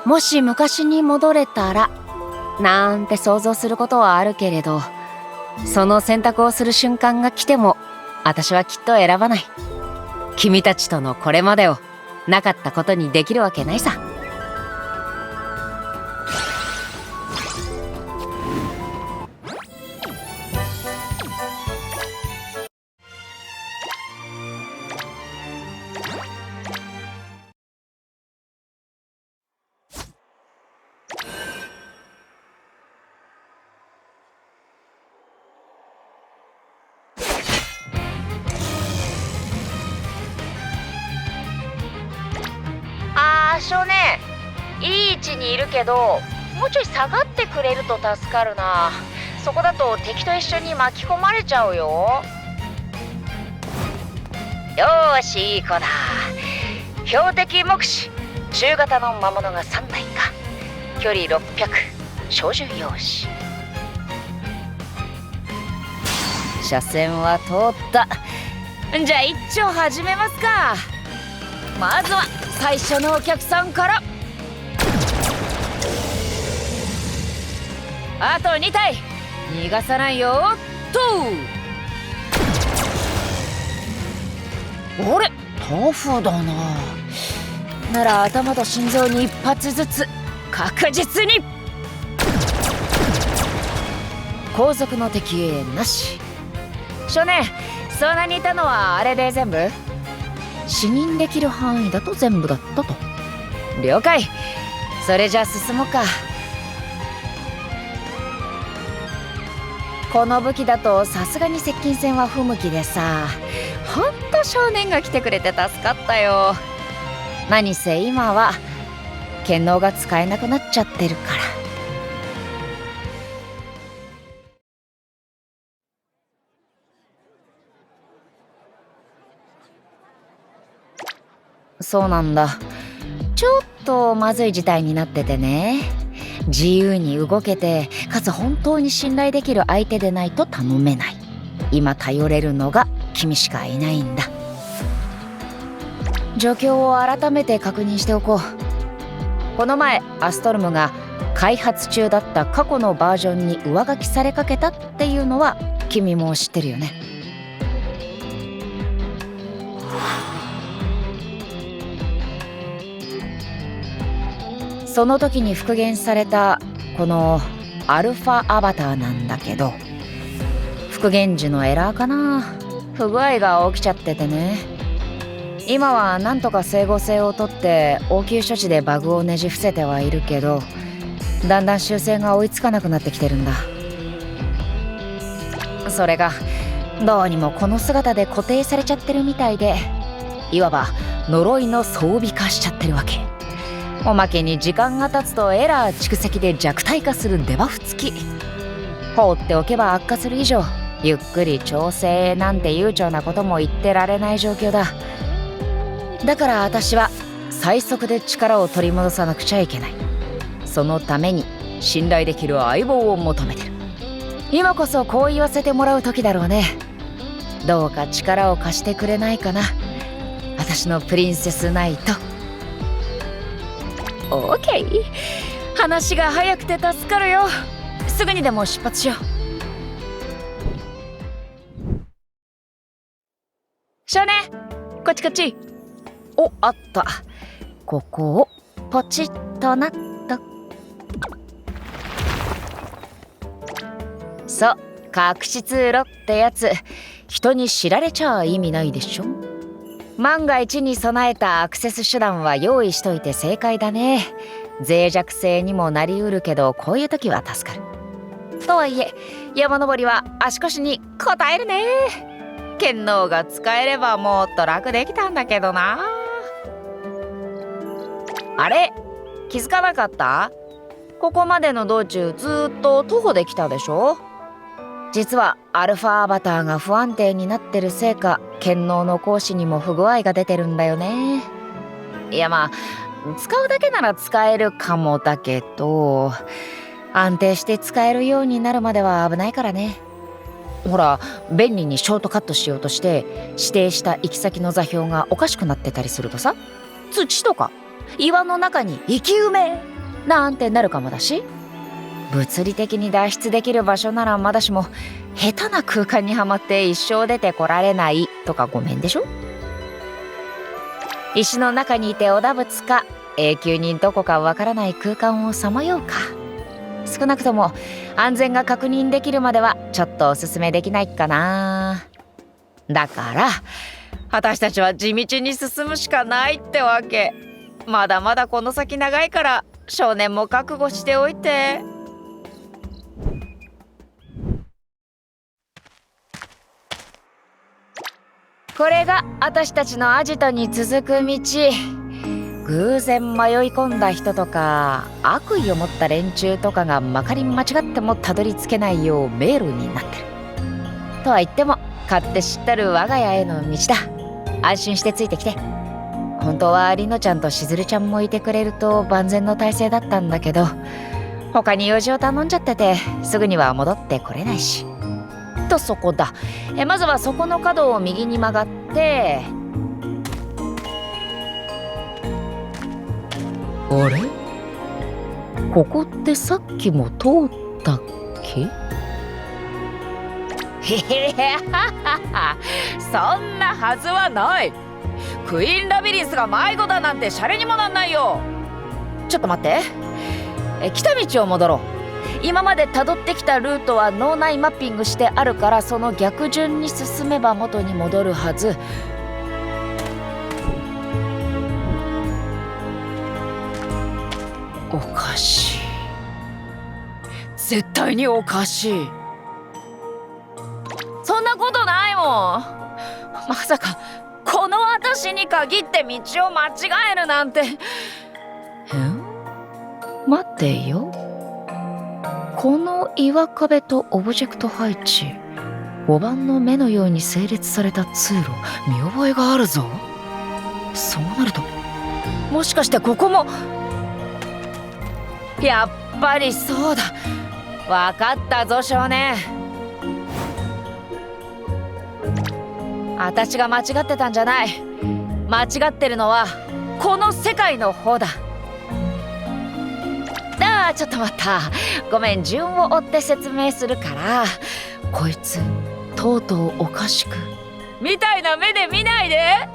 もし昔に戻れたらなんて想像することはあるけれど、その選択をする瞬間が来ても私はきっと選ばない。君たちとのこれまでをなかったことにできるわけないさ。少年、いい位置にいるけどもうちょい下がってくれると助かるな。そこだと敵と一緒に巻き込まれちゃうよ。よーし、いい子だ。標的目視、中型の魔物が3体か。距離600、照準用紙。車線は通った。じゃあ一丁始めますか。まずは最初のお客さんから。あと2体逃がさないよと。あれ、タフだな。なら頭と心臓に1発ずつ確実に。後続の敵へなし。少年、そんなにいたのはあれで全部？視認できる範囲だと全部だったと。了解。それじゃあ進もうか。この武器だとさすがに接近戦は不向きでさ。ほんと少年が来てくれて助かったよ。何せ今は剣能が使えなくなっちゃってるから。そうなんだ。ちょっとまずい事態になっててね。自由に動けてかつ本当に信頼できる相手でないと頼めない。今頼れるのが君しかいないんだ。状況を改めて確認しておこう。この前アストルムが開発中だった過去のバージョンに上書きされかけたっていうのは君も知ってるよね。その時に復元されたこのアルファアバターなんだけど、復元時のエラーかな、不具合が起きちゃっててね。今はなんとか整合性をとって応急処置でバグをねじ伏せてはいるけど、だんだん修正が追いつかなくなってきてるんだ。それがどうにもこの姿で固定されちゃってるみたいで、いわば呪いの装備化しちゃってるわけ。おまけに時間が経つとエラー蓄積で弱体化するデバフ付き。放っておけば悪化する以上、ゆっくり調整なんて悠長なことも言ってられない状況だ。だから私は最速で力を取り戻さなくちゃいけない。そのために信頼できる相棒を求めてる。今こそこう言わせてもらう時だろうね。どうか力を貸してくれないかな、私のプリンセスナイト。オーケー。話が早くて助かるよ。すぐにでも出発しよう。少年、こっちこっち。お、あった。ここをポチッとなっと。そう、隠し通路ってやつ、人に知られちゃ意味ないでしょ。万が一に備えたアクセス手段は用意しといて正解だね。脆弱性にもなりうるけど、こういう時は助かる。とはいえ山登りは足腰に応えるね。剣能が使えればもっと楽できたんだけどな。あれ、気づかなかった？ここまでの道中ずっと徒歩で来たでしょ。実はアルファアバターが不安定になってるせいか、剣能の行使にも不具合が出てるんだよね。いや、まあ使うだけなら使えるかもだけど、安定して使えるようになるまでは危ないからね。ほら、便利にショートカットしようとして指定した行き先の座標がおかしくなってたりするとさ、土とか岩の中に生き埋めなんてなるかもだし、物理的に脱出できる場所ならまだしも、下手な空間にはまって一生出てこられないとかごめんでしょ。石の中にいておだぶつか、永久にどこかわからない空間をさまようか。少なくとも安全が確認できるまではちょっとおすすめできないかな。だから私たちは地道に進むしかないってわけ。まだまだこの先長いから、少年も覚悟しておいて。これが私たちのアジトに続く道。偶然迷い込んだ人とか悪意を持った連中とかがまかり間違ってもたどり着けないよう迷路になってる。とは言っても勝手知ったる我が家への道だ。安心してついてきて。本当はりのちゃんとしずるちゃんもいてくれると万全の体制だったんだけど、他に用事を頼んじゃっててすぐには戻ってこれないし。とそこだ。まずはそこの角を右に曲がって、あれ、ここってさっきも通ったっけ？へへそんなはずはない。クイーンラビリンスが迷子だなんてシャレにもなんないよ。ちょっと待って、来た道を戻ろう。今まで辿ってきたルートは脳内マッピングしてあるから、その逆順に進めば元に戻るはず。おかしい。絶対におかしい。そんなことないもん。まさかこの私に限って道を間違えるなんて。待ってよ。この岩壁とオブジェクト配置、5番の目のように整列された通路、見覚えがあるぞ。そうなると、もしかしてここも。やっぱりそうだ。わかったぞ少年。私が間違ってたんじゃない。間違ってるのはこの世界の方だ。ちょっと待った。ごめん、順を追って説明するから。こいつとうとうおかしくみたいな目で見ないで。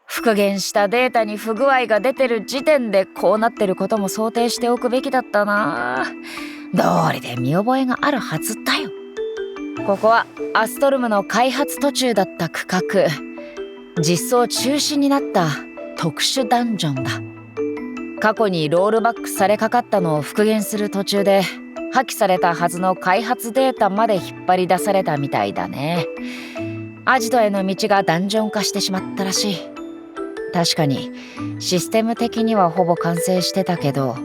復元したデータに不具合が出てる時点でこうなってることも想定しておくべきだったな。道理で見覚えがあるはずだよ。ここはアストルムの開発途中だった区画、実装中止になった特殊ダンジョンだ。過去にロールバックされかかったのを復元する途中で破棄されたはずの開発データまで引っ張り出されたみたいだね。アジトへの道がダンジョン化してしまったらしい。確かにシステム的にはほぼ完成してたけど、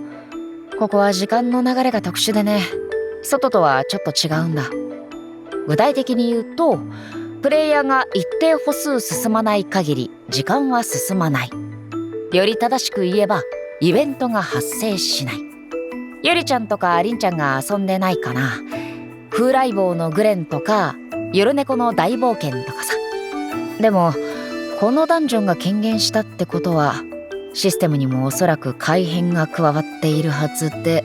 ここは時間の流れが特殊でね、外とはちょっと違うんだ。具体的に言うと、プレイヤーが一定歩数進まない限り時間は進まない。より正しく言えばイベントが発生しない。ゆりちゃんとかりんちゃんが遊んでないかな。風来坊のグレンとか夜猫の大冒険とかさ。でもこのダンジョンが権限したってことは、システムにもおそらく改変が加わっているはずで。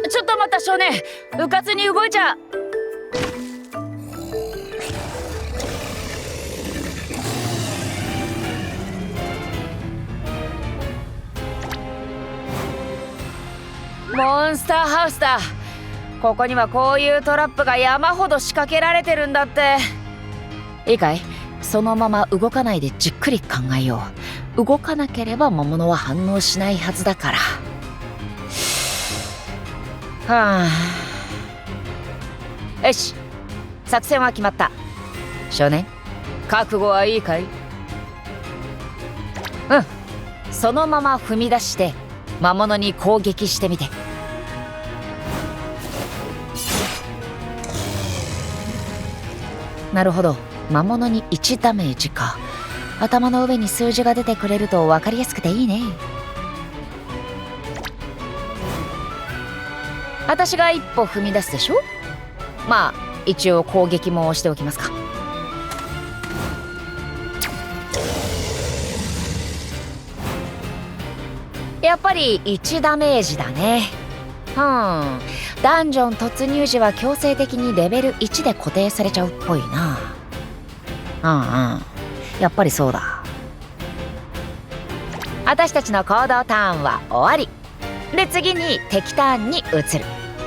ちょっと待った少年、うかつに動いちゃ。モンスターハウスだ。ここにはこういうトラップが山ほど仕掛けられてるんだって。いいかい、そのまま動かないでじっくり考えよう。動かなければ魔物は反応しないはずだから。はあ、よし、作戦は決まった。少年、覚悟はいいかい？うん、そのまま踏み出して魔物に攻撃してみて。なるほど、魔物に1ダメージか。頭の上に数字が出てくれると分かりやすくていいね。私が一歩踏み出すでしょ。まあ一応攻撃もしておきますか。やっぱり1ダメージだね。ダンジョン突入時は強制的にレベル1で固定されちゃうっぽいな。やっぱりそうだ。私たちの行動ターンは終わりで、次に敵ターンに移る。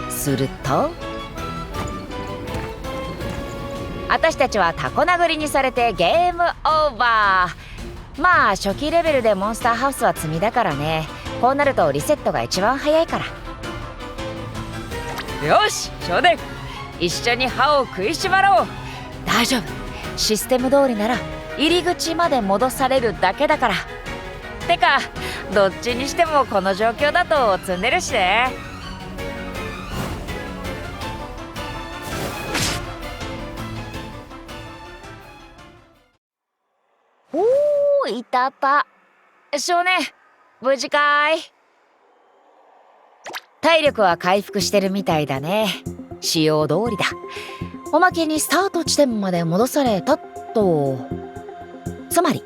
すると私たちはタコ殴りにされてゲームオーバー。まあ初期レベルでモンスターハウスは積みだからね。こうなるとリセットが一番早いから。よし少年、一緒に歯を食いしばろう。大丈夫、システム通りなら入り口まで戻されるだけだから。てかどっちにしてもこの状況だと積んでるしね。おー、いたた。少年、無事かい？体力は回復してるみたいだね。仕様通りだ。おまけにスタート地点まで戻されたと。つまり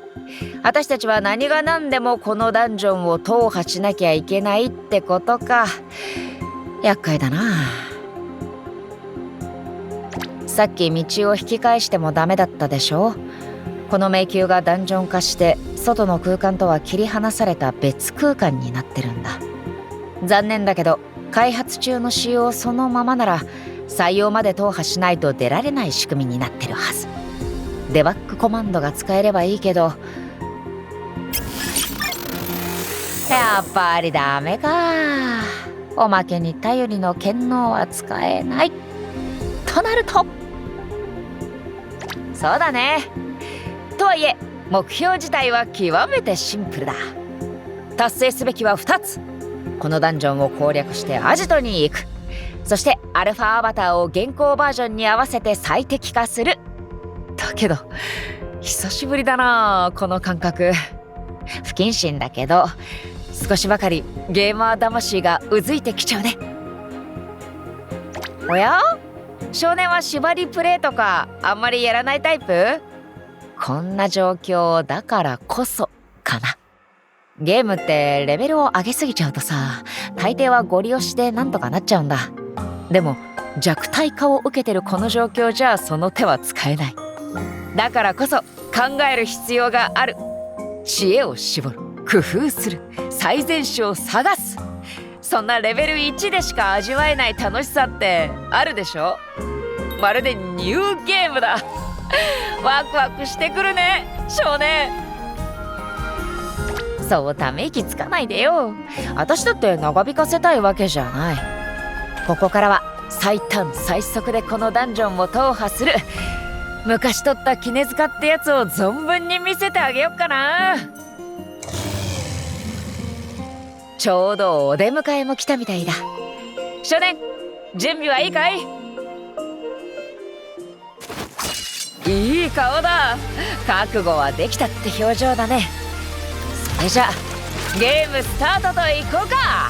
私たちは何が何でもこのダンジョンを踏破しなきゃいけないってことか。厄介だな。さっき道を引き返してもダメだったでしょ。この迷宮がダンジョン化して外の空間とは切り離された別空間になってるんだ。残念だけど開発中の仕様そのままなら採用まで踏破しないと出られない仕組みになってるはず。デバッグコマンドが使えればいいけど、やっぱりダメか。おまけに頼りの剣能は使えないとなると、そうだね。とはいえ目標自体は極めてシンプルだ。達成すべきは2つ。このダンジョンを攻略してアジトに行く。そしてアルファアバターを現行バージョンに合わせて最適化する。だけど久しぶりだなこの感覚。不謹慎だけど少しばかりゲーマー魂がうずいてきちゃうね。おや、少年は縛りプレイとかあんまりやらないタイプ？こんな状況だからこそかな。ゲームってレベルを上げすぎちゃうとさ、大抵はゴリ押しでなんとかなっちゃうんだ。でも弱体化を受けてるこの状況じゃその手は使えない。だからこそ考える必要がある。知恵を絞る、工夫する、最善手を探す。そんなレベル1でしか味わえない楽しさってあるでしょ。まるでニューゲームだ。ワクワクしてくるね少年。そうため息つかないでよ。私だって長引かせたいわけじゃない。ここからは最短最速でこのダンジョンを踏破する。昔取った杵塚ってやつを存分に見せてあげよっかな。ちょうどお出迎えも来たみたいだ。少年、準備はいいかい？いい顔だ。覚悟はできたって表情だね。それじゃゲームスタートといこうか。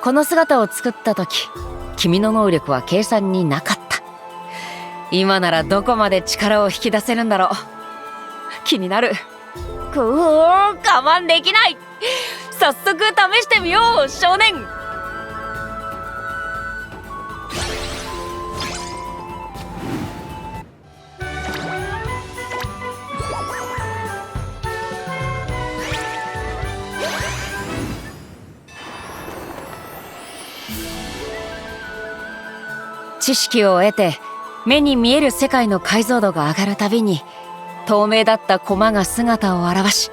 この姿を作った時、君の能力は計算になかった。今ならどこまで力を引き出せるんだろう。気になる。我慢できない。早速試してみよう少年。知識を得て目に見える世界の解像度が上がるたびに透明だった駒が姿を現し、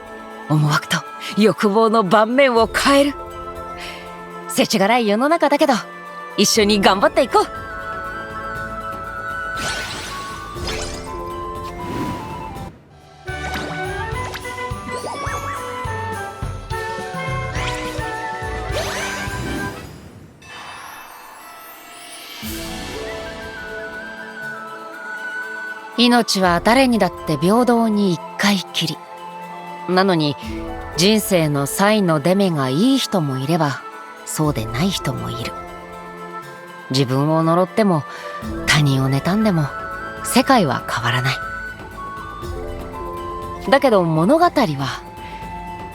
思惑と欲望の盤面を変える。世知辛い世の中だけど一緒に頑張っていこう。命は誰にだって平等に一回きり。なのに人生の際の出目がいい人もいればそうでない人もいる。自分を呪っても他人を妬んでも世界は変わらない。だけど物語は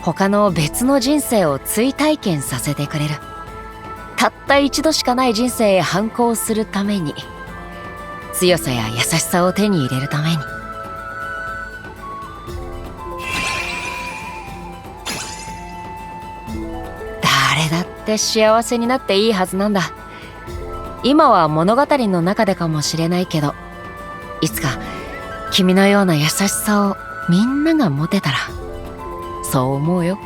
他の別の人生を追体験させてくれる。たった一度しかない人生へ反抗するために、強さや優しさを手に入れるために。誰だって幸せになっていいはずなんだ。今は物語の中でかもしれないけど、いつか君のような優しさをみんなが持てたら、そう思うよ。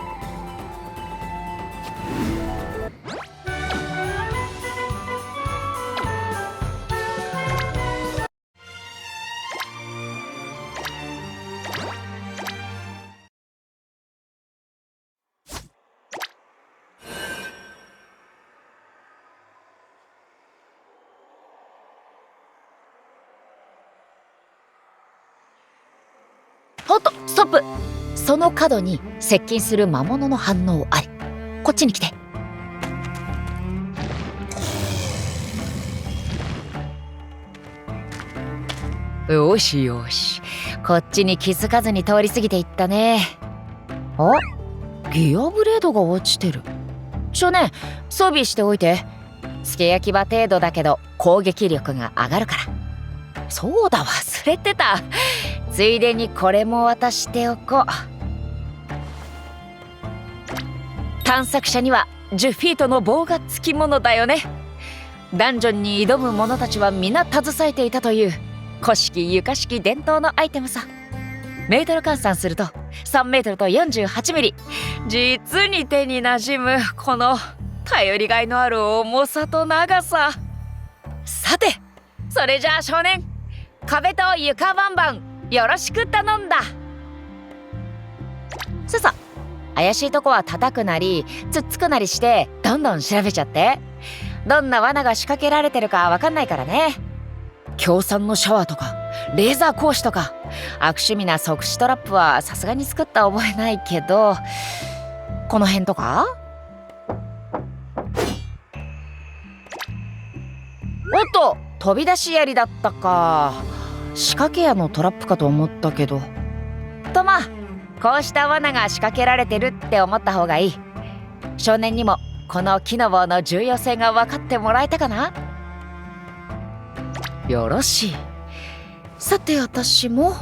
おっと、ストップ。その角に接近する魔物の反応あり。こっちに来て。よしよし、こっちに気づかずに通り過ぎていったね。あ、ギアブレードが落ちてる。少年、装備しておいて。付け焼き場程度だけど攻撃力が上がるから。そうだ、忘れてた。ついでにこれも渡しておこう。探索者には10フィートの棒がつきものだよね。ダンジョンに挑む者たちは皆携えていたという古式ゆかしき伝統のアイテムさ。メートル換算すると3メートルと48ミリ。実に手になじむこの頼りがいのある重さと長さ。さて、それじゃあ少年、壁と床バンバンよろしく頼んだ。ささ、怪しいとこは叩くなりつっつくなりしてどんどん調べちゃって。どんな罠が仕掛けられてるかわかんないからね。強酸のシャワーとかレーザー格子とか悪趣味な即死トラップはさすがに作った覚えないけど、この辺とか。おっと、飛び出し槍だったか。仕掛け屋のトラップかと思ったけど。とまあ、こうした罠が仕掛けられてるって思った方がいい。少年にもこの木の棒の重要性が分かってもらえたかな。よろしい。さて私も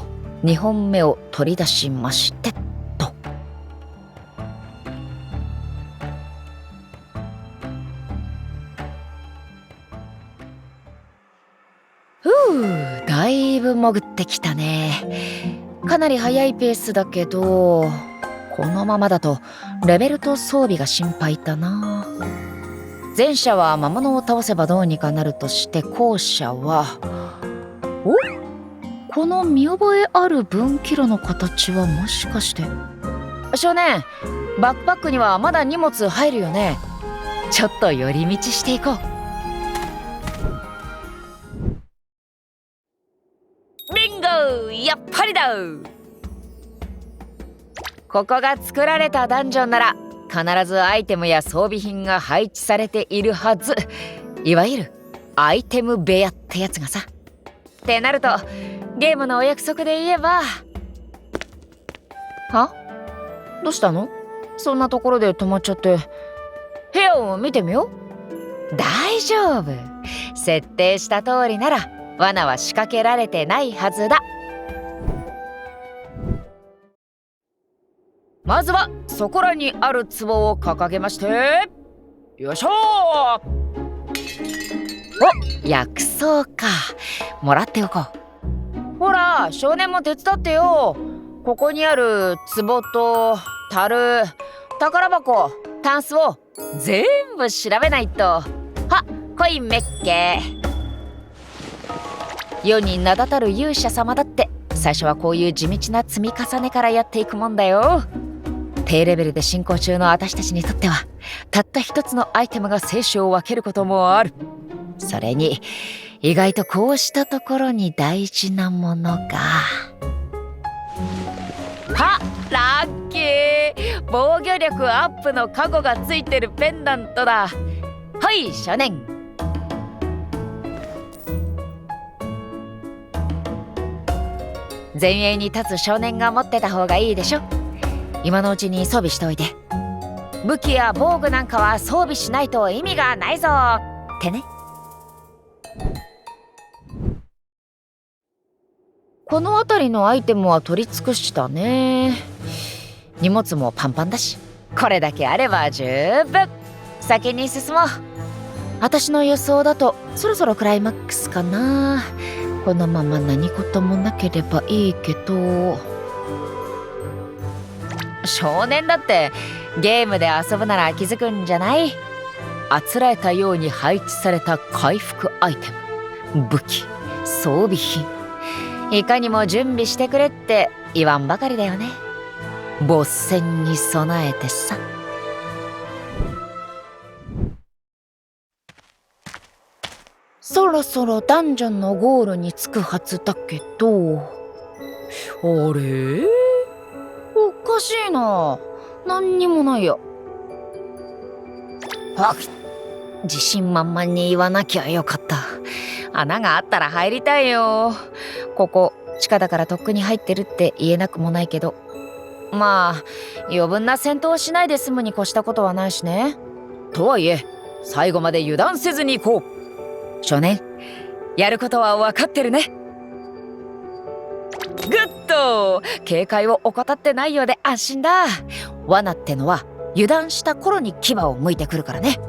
2本目を取り出しましてと。だいぶ潜ってきたね。かなり速いペースだけど、このままだとレベルと装備が心配だな。前者は魔物を倒せばどうにかなるとして、後者はこの見覚えある分岐路の形はもしかして。少年、バックパックにはまだ荷物入るよね。ちょっと寄り道していこう。ビンゴ、やっぱりだ。ここが作られたダンジョンなら必ずアイテムや装備品が配置されているはず。いわゆるアイテム部屋ってやつがさ。ってなるとゲームのお約束で言えば。は？どうしたの？そんなところで止まっちゃって。部屋を見てみよう。大丈夫。設定した通りなら罠は仕掛けられてないはずだ。まずはそこらにある壺を掲げまして、よいしょー。お、薬草か。もらっておこう。ほら、少年も手伝ってよ。ここにある壺と樽、宝箱、タンスを全部調べないと。はっ、コインめっけ。世に名だたる勇者様だって最初はこういう地道な積み重ねからやっていくもんだよ。低レベルで進行中の私たちにとってはたった一つのアイテムが生死を分けることもある。それに意外とこうしたところに大事なものが。はっ、ラッキー、防御力アップのカゴがついてるペンダントだ。はい少年。前衛に立つ少年が持ってた方がいいでしょ。今のうちに装備しておいて。武器や防具なんかは装備しないと意味がないぞってね。この辺りのアイテムは取り尽くしたね。荷物もパンパンだし、これだけあれば十分。先に進もう。私の予想だとそろそろクライマックスかな。このまま何事もなければいいけど。少年だってゲームで遊ぶなら気づくんじゃない？あつらえたように配置された回復アイテム、武器、装備品、いかにも準備してくれって言わんばかりだよね。ボス戦に備えてさ。そろそろダンジョンのゴールに着くはずだけど。あれ？おかしいな。何にもないよ。あ、自信満々に言わなきゃよかった。穴があったら入りたいよ。ここ地下だからとっくに入ってるって言えなくもないけど、まあ余分な戦闘しないで済むに越したことはないしね。とはいえ最後まで油断せずに行こう。少年、やることは分かってるね。グッド。警戒を怠ってないようで安心だ。罠ってのは油断した頃に牙を向いてくるからね。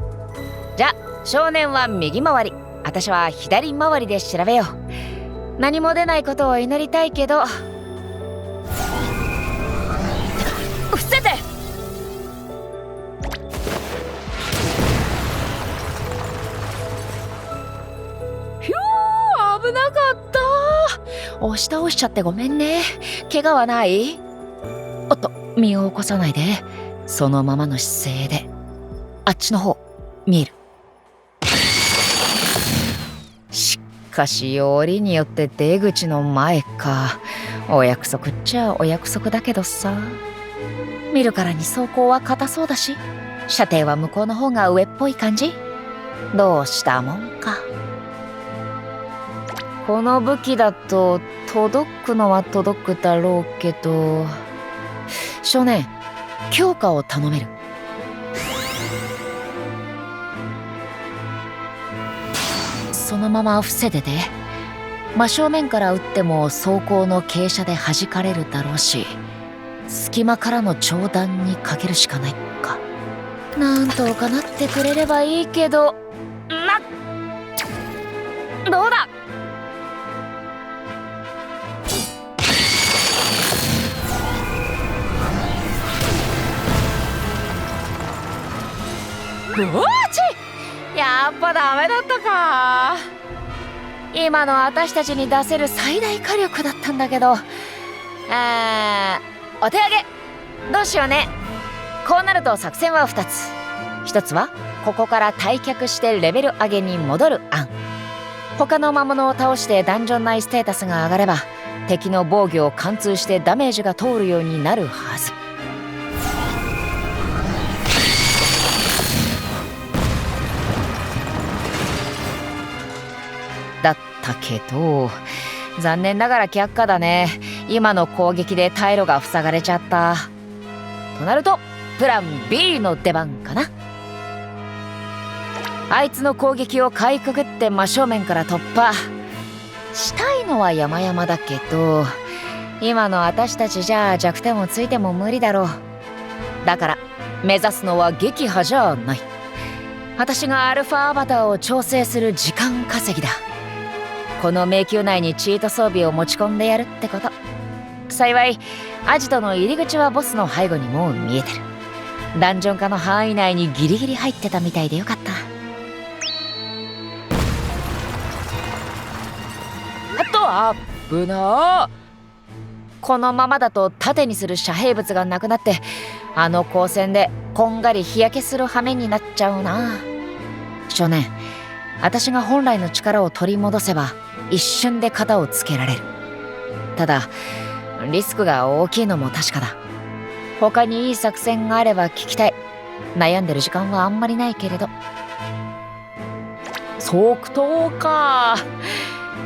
じゃ少年は右回り、私は左回りで調べよう。何も出ないことを祈りたいけど。伏せて。ひゅー、危なかった。押し倒しちゃってごめんね。怪我はない？おっと、身を起こさないで。そのままの姿勢で。あっちの方見える？しかしよりによって出口の前か。お約束っちゃお約束だけどさ。見るからに走行は硬そうだし、射程は向こうの方が上っぽい感じ。どうしたもんか。この武器だと届くのは届くだろうけど。少年、強化を頼める？そのまま伏せてて。真正面から撃っても装甲の傾斜で弾かれるだろうし、隙間からの長弾にかけるしかないか。なんとかなってくれればいいけど。どうだ。うわち、やっぱダメだったか。今の私たちに出せる最大火力だったんだけど。お手上げ。どうしようね。こうなると作戦は2つ。1つはここから退却してレベル上げに戻る案。他の魔物を倒してダンジョン内ステータスが上がれば敵の防御を貫通してダメージが通るようになるはず。だったけど残念ながら却下だね。今の攻撃で退路が塞がれちゃった。となるとプラン B の出番かな。あいつの攻撃をかいくぐって真正面から突破したいのは山々だけど、今の私たちじゃ弱点をついても無理だろう。だから目指すのは撃破じゃない。私がアルファアバターを調整する時間稼ぎだ。この迷宮内にチート装備を持ち込んでやるってこと。幸いアジトの入り口はボスの背後にもう見えてる。ダンジョン化の範囲内にギリギリ入ってたみたいでよかった。あと危なー。このままだと盾にする遮蔽物がなくなってあの光線でこんがり日焼けする羽目になっちゃうな。少年、私が本来の力を取り戻せば一瞬で型をつけられる。ただリスクが大きいのも確かだ。他にいい作戦があれば聞きたい。悩んでる時間はあんまりないけれど。即答か。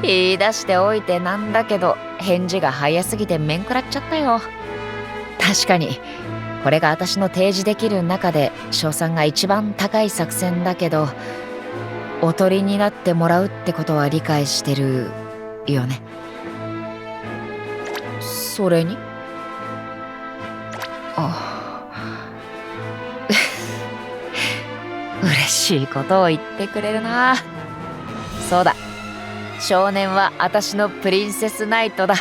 言い出しておいてなんだけど返事が早すぎて面食らっちゃったよ。確かにこれが私の提示できる中で勝算が一番高い作戦だけど、おとりになってもらうってことは理解してるよね。それに嬉しいことを言ってくれるな。そうだ、少年は私のプリンセスナイトだ。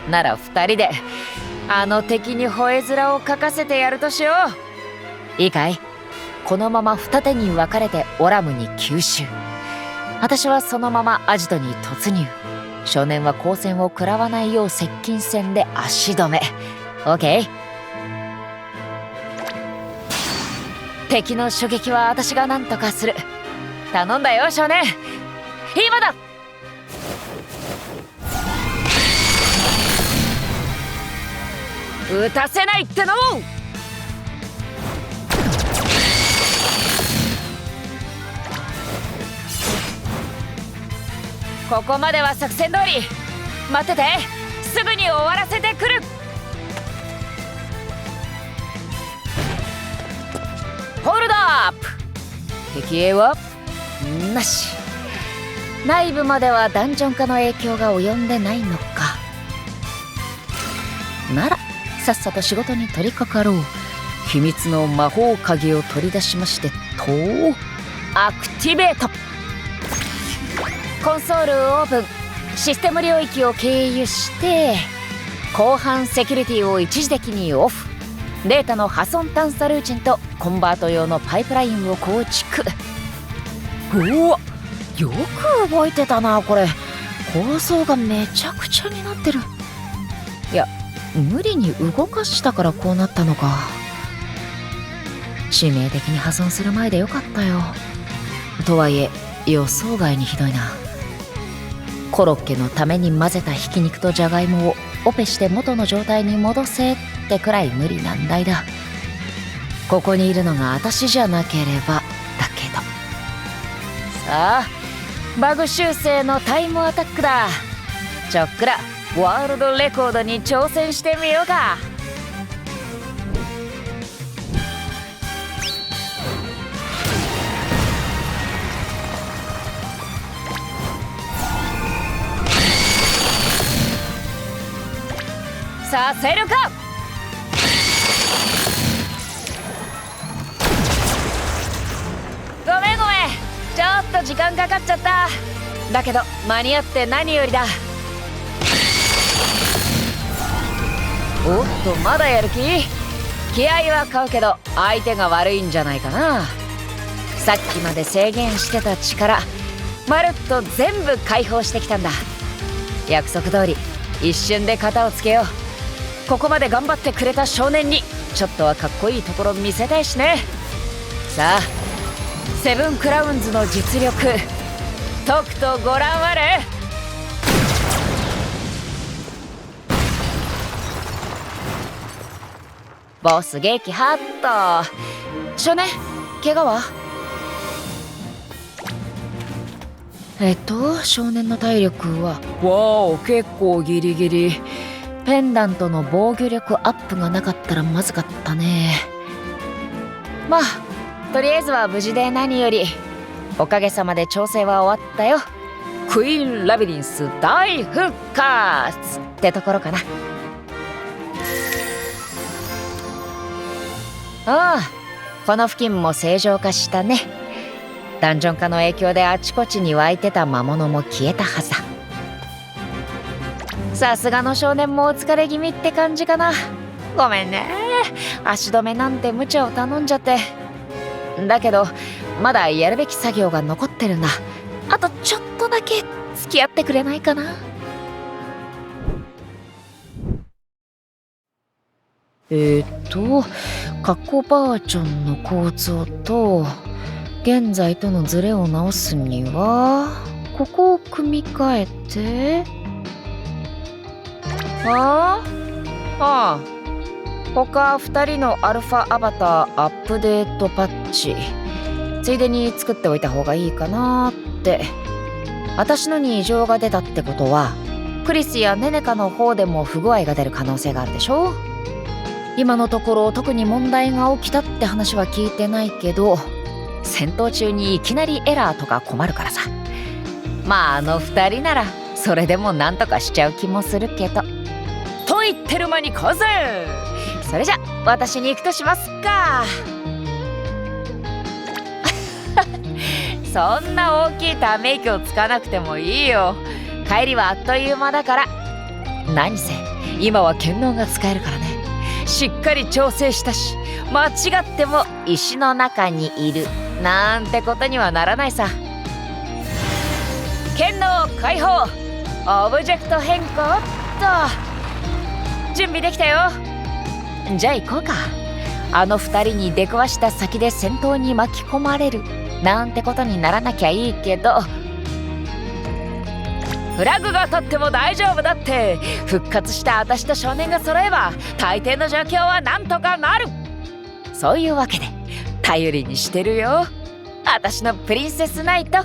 なら二人であの敵に吠え面をかかせてやるとしよう。いいかい？このまま二手に分かれてオラムに吸収。私はそのままアジトに突入。少年は光線を食らわないよう接近戦で足止め。オッケー。敵の狙撃は私が何とかする。頼んだよ少年、今だ。撃たせないっての。ここまでは作戦通り。待ってて、すぐに終わらせてくる。ホールドアップ。敵影はなし。内部まではダンジョン化の影響が及んでないのか。ならさっさと仕事に取り掛かろう。秘密の魔法鍵を取り出しましてとアクティベート。コンソールオープン。システム領域を経由して広範セキュリティを一時的にオフ。データの破損探査ルーチンとコンバート用のパイプラインを構築。うわ、よく覚えてたな。これ構想がめちゃくちゃになってる。いや、無理に動かしたからこうなったのか。致命的に破損する前でよかったよ。とはいえ予想外にひどいな。コロッケのために混ぜたひき肉とじゃがいもをオペして元の状態に戻せってくらい無理難題だ。ここにいるのが私じゃなければだけど。さあバグ修正のタイムアタックだ。ちょっくらワールドレコードに挑戦してみようか。させるか。ごめんごめん、ちょっと時間かかっちゃった。だけど間に合って何よりだ。おっと、まだやる気？気合は買うけど相手が悪いんじゃないかな。さっきまで制限してた力まるっと全部解放してきたんだ。約束通り一瞬で型をつけよう。ここまで頑張ってくれた少年にちょっとはかっこいいところ見せたいしね。さあセブンクラウンズの実力とくとご覧あれ。ボス撃破っと。少年、怪我は？少年の体力はわお、結構ギリギリ。ペンダントの防御力アップがなかったらまずかったね。まあとりあえずは無事で何より。おかげさまで調整は終わったよ。クイーンラビリンス大復活ってところかな。ああ、この付近も正常化したね。ダンジョン化の影響であちこちに湧いてた魔物も消えたはずだ。さすがの少年もお疲れ気味って感じかな。ごめんね、足止めなんて無茶を頼んじゃって。だけどまだやるべき作業が残ってるんだ。あとちょっとだけ付き合ってくれないかな。過去バージョンの構造と現在とのズレを直すにはここを組み替えて、ああ、他2人のアルファアバターアップデートパッチついでに作っておいた方がいいかなって。私のに異常が出たってことはクリスやネネカの方でも不具合が出る可能性があるでしょ。今のところ特に問題が起きたって話は聞いてないけど、戦闘中にいきなりエラーとか困るからさ。まあ2人ならそれでもなんとかしちゃう気もするけど。と言ってる間に小僧、それじゃ私に行くとしますか。そんな大きいため息をつかなくてもいいよ。帰りはあっという間だから。何せ今は剣能が使えるからね。しっかり調整したし、間違っても石の中にいるなんてことにはならないさ。剣能解放、オブジェクト変更っと。準備できたよ。じゃあ行こうか。2人に出くわした先で戦闘に巻き込まれるなんてことにならなきゃいいけど、フラグが立っても大丈夫だって。復活した私と少年が揃えば大抵の状況はなんとかなる。そういうわけで頼りにしてるよ、私のプリンセスナイト。